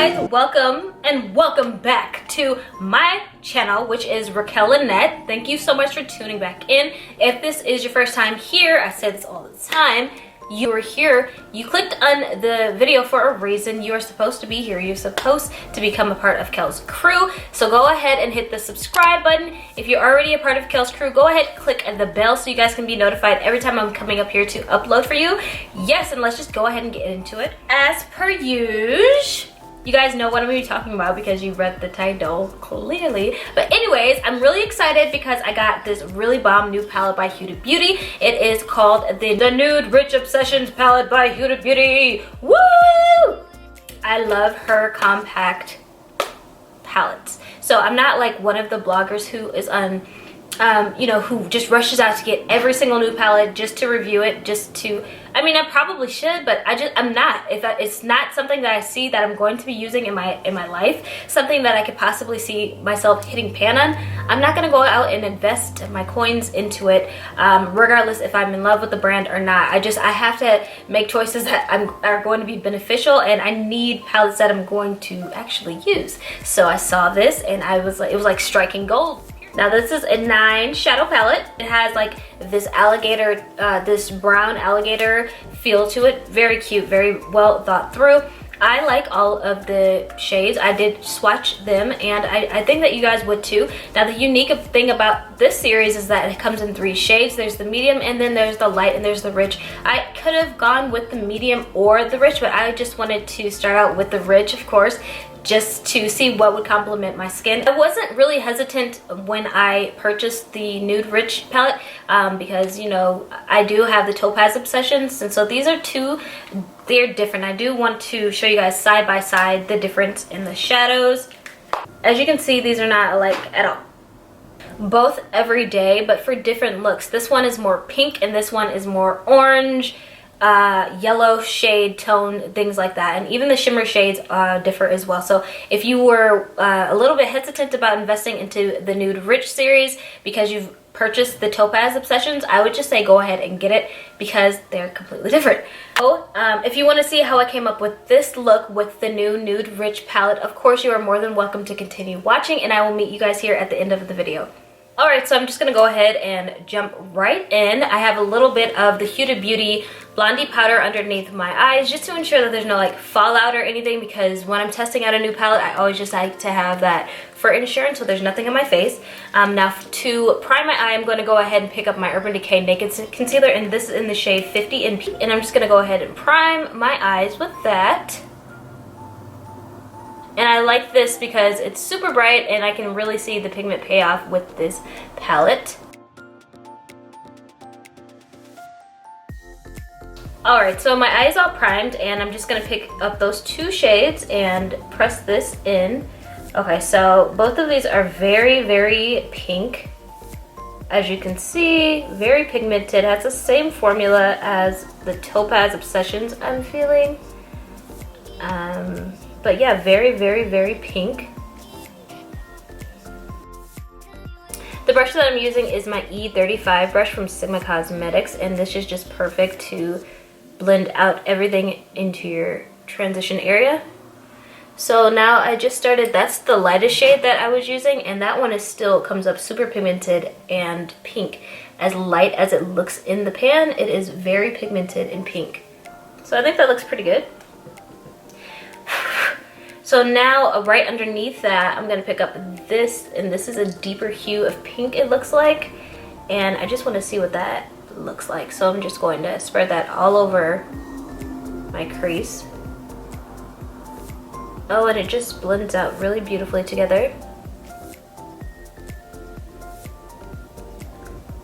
guys, welcome and welcome back to my channel, which is Raquel Lynette. Thank you so much for tuning back in. If this is your first time here, I say this all the time, you are here, you clicked on the video for a reason. You are supposed to be here. You're supposed to become a part of Kel's crew. So go ahead and hit the subscribe button. If you're already a part of Kel's crew, go ahead and click the bell so you guys can be notified every time I'm coming up here to upload for you. Yes, and let's just go ahead and get into it. As per usual, you guys know what I'm going to be talking about because you read the title clearly. But anyways, I'm really excited because I got this really bomb new palette by Huda Beauty. It is called the Nude Rich Obsessions palette by Huda Beauty. Woo! I love her compact palettes. So I'm not like one of the bloggers who is on who just rushes out to get every single new palette just to review it, I mean, I probably should, but I'm not. It's not something that I see that I'm going to be using in my life, something that I could possibly see myself hitting pan on, I'm not gonna go out and invest my coins into it, regardless if I'm in love with the brand or not. I have to make choices that are going to be beneficial, and I need palettes that I'm going to actually use. So I saw this and it was like striking gold. Now this is a 9 shadow palette. It has like this alligator, this brown alligator feel to it. Very cute, very well thought through. I like all of the shades. I did swatch them, and I think that you guys would too. Now the unique thing about this series is that it comes in 3 shades. There's the medium, and then there's the light, and there's the rich. I could have gone with the medium or the rich, but I just wanted to start out with the rich, of course, just to see what would complement my skin. I wasn't really hesitant when I purchased the Nude Rich palette because, you know, I do have the Topaz Obsessions, and so these are two, they're different. I do want to show you guys side by side the difference in the shadows. As you can see, these are not alike at all. Both everyday, but for different looks. This one is more pink and this one is more orange, yellow shade tone, things like that. And even the shimmer shades differ as well. So if you were a little bit hesitant about investing into the Nude Rich series because you've purchased the Topaz Obsessions, I would just say go ahead and get it because they're completely different. So if you want to see how I came up with this look with the new Nude Rich palette, of course you are more than welcome to continue watching, and I will meet you guys here at the end of the video. Alright, so I'm just going to go ahead and jump right in. I have a little bit of the Huda Beauty Blondie powder underneath my eyes just to ensure that there's no like fallout or anything, because when I'm testing out a new palette, I always just like to have that for insurance so there's nothing on my face. Now to prime my eye, I'm going to go ahead and pick up my Urban Decay Naked Concealer, and this is in the shade 50 in Pink. And I'm just going to go ahead and prime my eyes with that. And I like this because it's super bright and I can really see the pigment payoff with this palette. Alright, so my eye is all primed and I'm just going to pick up those 2 shades and press this in. Okay, so both of these are very, very pink. As you can see, very pigmented. Has the same formula as the Topaz Obsessions I'm feeling. But yeah, very, very, very pink. The brush that I'm using is my E35 brush from Sigma Cosmetics, and this is just perfect to blend out everything into your transition area. So now I just started, that's the lightest shade that I was using, and that one is still comes up super pigmented and pink. As light as it looks in the pan, it is very pigmented and pink. So I think that looks pretty good. So now right underneath that, I'm gonna pick up this, and this is a deeper hue of pink it looks like, and I just want to see what that looks like. So I'm just going to spread that all over my crease. Oh, and it just blends out really beautifully together.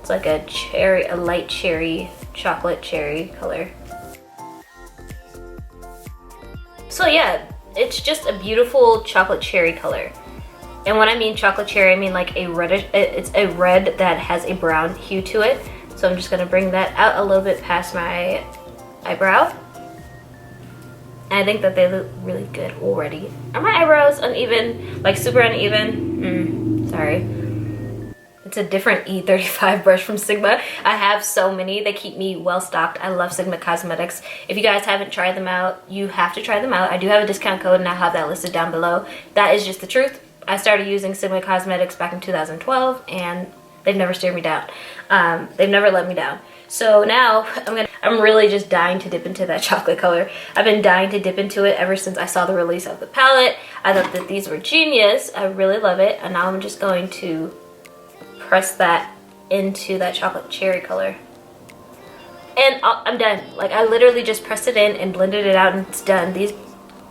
It's like a cherry, a light cherry, chocolate cherry color. So yeah, it's just a beautiful chocolate cherry color. And when I mean chocolate cherry, I mean like a reddish, it's a red that has a brown hue to it. So I'm just gonna bring that out a little bit past my eyebrow. And I think that they look really good already. Are my eyebrows uneven? Like super uneven? Sorry. It's a different E35 brush from Sigma. I have so many. They keep me well stocked. I love Sigma Cosmetics. If you guys haven't tried them out, you have to try them out. I do have a discount code and I'll have that listed down below. That is just the truth. I started using Sigma Cosmetics back in 2012 and they've never steered me down. They've never let me down. So now I'm really just dying to dip into that chocolate color. I've been dying to dip into it ever since I saw the release of the palette. I thought that these were genius. I really love it. And now I'm just going to press that into that chocolate cherry color. And I'm done. Like, I literally just pressed it in and blended it out and it's done. These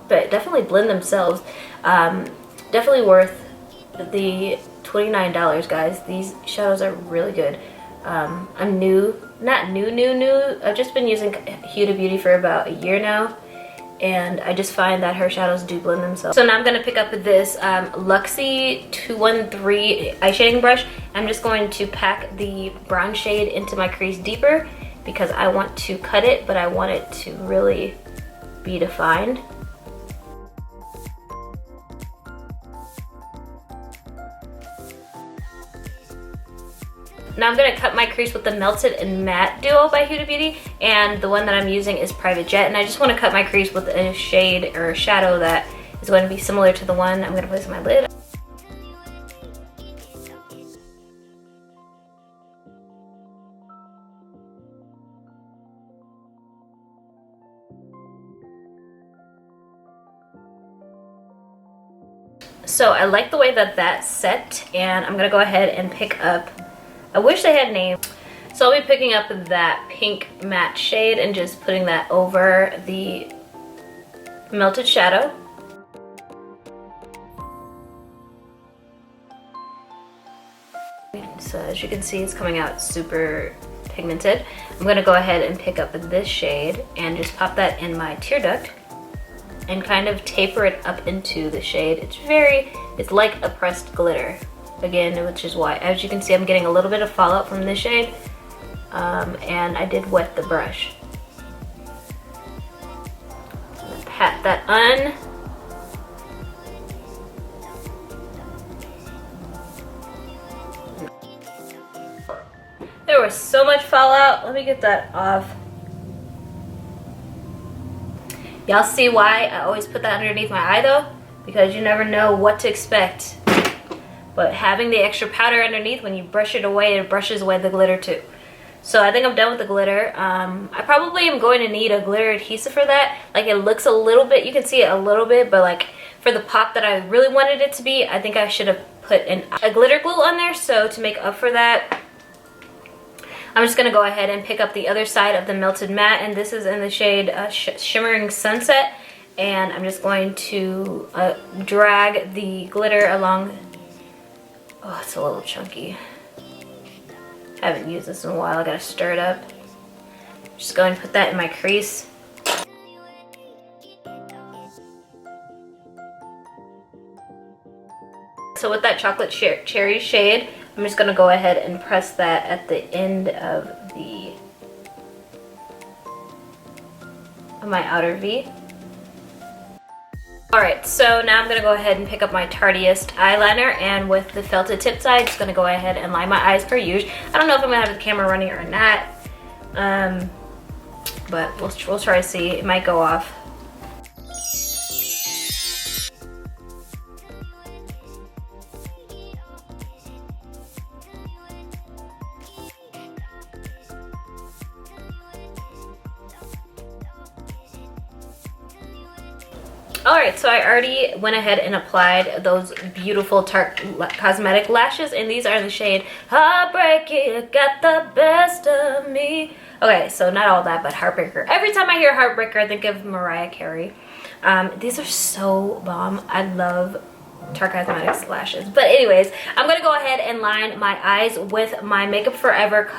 but definitely blend themselves. Definitely worth the $29, guys. These shadows are really good. I'm not new. I've just been using Huda Beauty for about a year now, and I just find that her shadows do blend themselves. So now I'm gonna pick up this Luxie 213 eye shading brush. I'm just going to pack the brown shade into my crease deeper because I want to cut it, but I want it to really be defined. Now I'm going to cut my crease with the Melted and Matte Duo by Huda Beauty, and the one that I'm using is Private Jet, and I just want to cut my crease with a shade or a shadow that is going to be similar to the one I'm going to place on my lid. So I like the way that that's set, and I'm going to go ahead and pick up, I wish they had names. So I'll be picking up that pink matte shade and just putting that over the melted shadow. So as you can see, it's coming out super pigmented. I'm gonna go ahead and pick up this shade and just pop that in my tear duct and kind of taper it up into the shade. It's like a pressed glitter. Again, which is why, as you can see, I'm getting a little bit of fallout from this shade, and I did wet the brush. I'm gonna pat that on. There was so much fallout. Let me get that off. Y'all see why I always put that underneath my eye though? Because you never know what to expect. But having the extra powder underneath, when you brush it away, it brushes away the glitter too. So I think I'm done with the glitter. I probably am going to need a glitter adhesive for that. Like, it looks a little bit, you can see it a little bit, but like for the pop that I really wanted it to be, I think I should have put a glitter glue on there. So to make up for that, I'm just gonna go ahead and pick up the other side of the Melted Matte, and this is in the shade Shimmering Sunset. And I'm just going to drag the glitter along. Oh, it's a little chunky. I haven't used this in a while. I gotta stir it up. Just going to put that in my crease. So with that chocolate cherry shade, I'm just gonna go ahead and press that at the end of my outer V. Alright, so now I'm going to go ahead and pick up my Tarteist eyeliner, and with the felted tip side, just going to go ahead and line my eyes per usual. I don't know if I'm going to have the camera running or not, but we'll try to see. It might go off. Alright, so I already went ahead and applied those beautiful Tarte Cosmetic lashes, and these are the shade Heartbreaker, got the best of me. Okay, so not all that, but Heartbreaker. Every time I hear Heartbreaker, I think of Mariah Carey. These are so bomb. I love Tarte Cosmetics lashes. But anyways, I'm going to go ahead and line my eyes with my Makeup Forever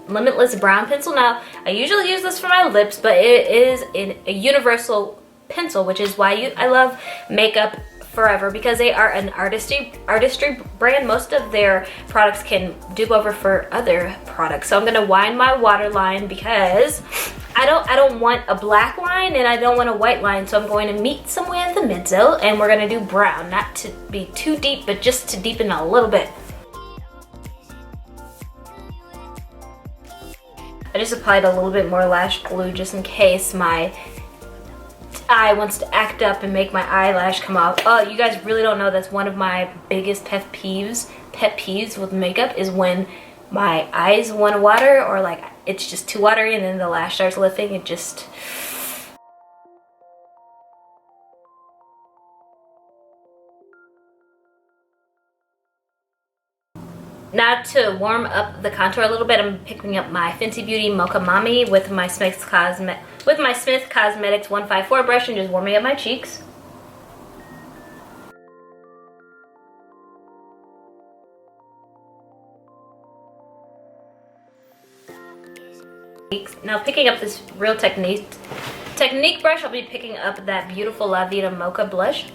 Limitless Brown Pencil. Now, I usually use this for my lips, but it is a universal pencil, which is why I love Makeup Forever, because they are an artistry brand. Most of their products can dupe over for other products. So I'm gonna wind my waterline because I don't want a black line and I don't want a white line. So I'm going to meet somewhere in the middle, and we're gonna do brown, not to be too deep, but just to deepen a little bit. just applied a little bit more lash glue just in case my eye wants to act up and make my eyelash come off. Oh, you guys really don't know, that's one of my biggest pet peeves with makeup, is when my eyes want to water, or like it's just too watery and then the lash starts lifting. It just... Now to warm up the contour a little bit, I'm picking up my Fenty Beauty Mocha Mami with my Smith Cosmetics 154 brush and just warming up my cheeks. Now picking up this Real Technique brush, I'll be picking up that beautiful La Vida Mocha blush.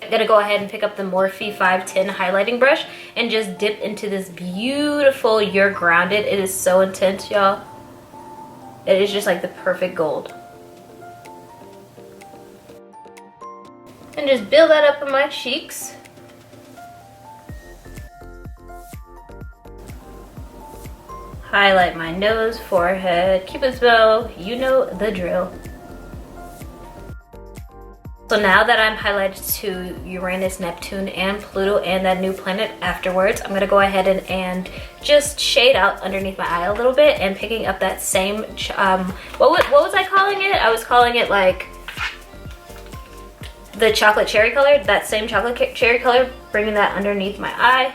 I'm gonna go ahead and pick up the Morphe 510 highlighting brush and just dip into this beautiful You're Grounded. It is so intense, y'all. It is just like the perfect gold. And just build that up on my cheeks. Highlight my nose, forehead, Cupid's bow, you know the drill. So now that I'm highlighted to Uranus, Neptune, and Pluto and that new planet afterwards, I'm gonna go ahead and just shade out underneath my eye a little bit, and picking up that same, what was I calling it? I was calling it like the chocolate cherry color, that same chocolate cherry color, bringing that underneath my eye.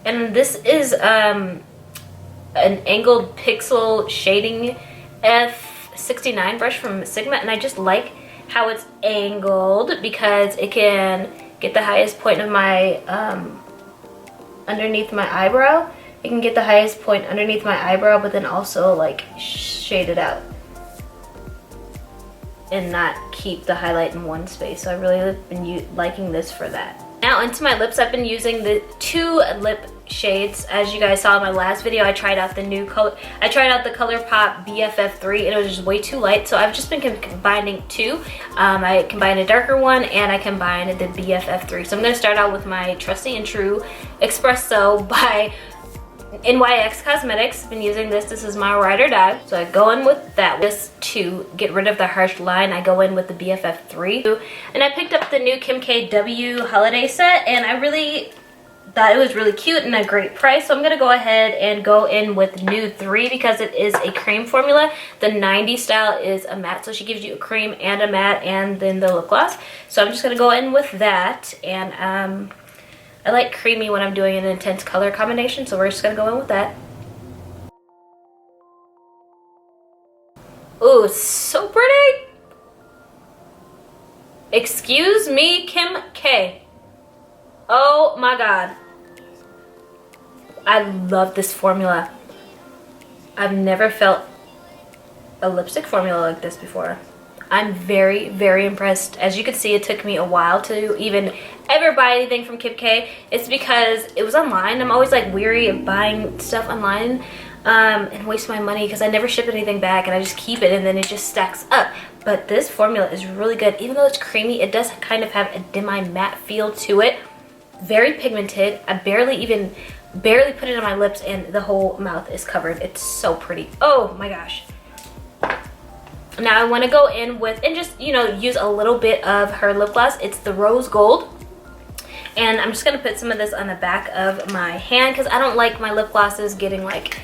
And this is an angled pixel shading F69 brush from Sigma, and I just like how it's angled because it can get the highest point of my underneath my eyebrow. It can get the highest point underneath my eyebrow, but then also like shade it out and not keep the highlight in one space. So I really have been liking this for that. Now into my lips, I've been using the two lip shades. As you guys saw in my last video, I tried out the new color. I tried out the ColourPop BFF3 and it was just way too light. So I've just been combining two. I combined a darker one and I combined the BFF3. So I'm going to start out with my trusty and true Espresso by NYX Cosmetics. I've been using this. This is my ride or die. So I go in with that. Just to get rid of the harsh line, I go in with the BFF3. And I picked up the new Kim K W holiday set, and I really thought it was really cute and a great price. So I'm gonna go ahead and go in with Nude 3 because it is a cream formula. The 90 style is a matte, so she gives you a cream and a matte and then the lip gloss. So I'm just gonna go in with that, and I like creamy when I'm doing an intense color combination, so we're just gonna go in with that. Ooh, so pretty! Excuse me, Kim K. Oh my god. I love this formula. I've never felt a lipstick formula like this before. I'm very, very impressed. As you can see, it took me a while to even ever buy anything from Kim K. It's because it was online. I'm always like weary of buying stuff online and wasting my money because I never ship anything back and I just keep it and then it just stacks up. But this formula is really good. Even though it's creamy, it does kind of have a demi-matte feel to it. Very pigmented. I barely put it on my lips and the whole mouth is covered. It's so pretty. Oh my gosh. Now I want to go in with, and just, you know, use a little bit of her lip gloss. It's the Rose Gold. And I'm just going to put some of this on the back of my hand because I don't like my lip glosses getting like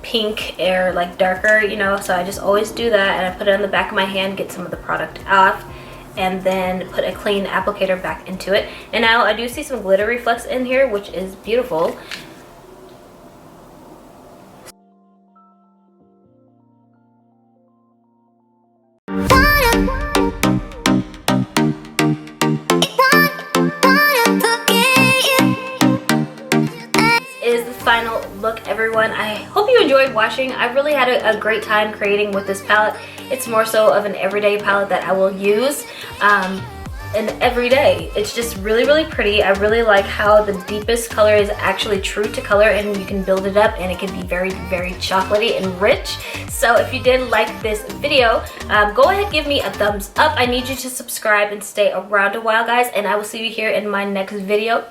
pink or like darker, you know. So I just always do that, and I put it on the back of my hand, get some of the product off, and then put a clean applicator back into it. And now I do see some glitter reflex in here, which is beautiful. Final look, everyone. I hope you enjoyed watching. I really had a great time creating with this palette. It's more so of an everyday palette that I will use. and every day. It's just really, really pretty. I really like how the deepest color is actually true to color, and you can build it up and it can be very, very chocolatey and rich. So if you did like this video, go ahead, give me a thumbs up. I need you to subscribe and stay around a while, guys, and I will see you here in my next video.